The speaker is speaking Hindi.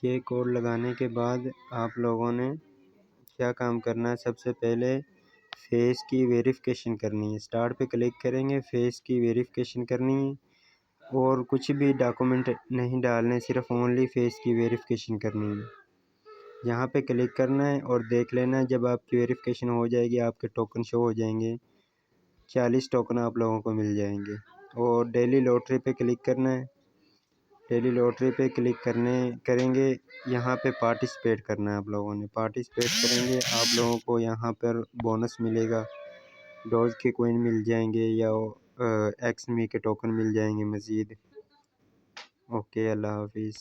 ये कोड लगाने के बाद आप लोगों ने क्या काम करना है, सबसे पहले फेस की वेरिफिकेशन करनी है। स्टार्ट पे क्लिक करेंगे, फेस की वेरिफिकेशन करनी है और कुछ भी डॉक्यूमेंट नहीं डालने, सिर्फ ओनली फेस की वेरिफिकेशन करनी है। यहाँ पे क्लिक करना है और देख लेना है, जब आपकी वेरिफिकेशन हो जाएगी आपके टोकन शो हो जाएंगे। 40 टोकन आप लोगों को मिल जाएंगे। और डेली लॉटरी पे क्लिक करना है। डेली लॉटरी पे क्लिक करेंगे, यहाँ पे पार्टिसिपेट करना है। आप लोगों ने पार्टिसिपेट करेंगे, आप लोगों को यहाँ पर बोनस मिलेगा, डॉज के कॉइन मिल जाएंगे या एक्समी के टोकन मिल जाएंगे मज़ीद। ओके, अल्लाह हाफिज़।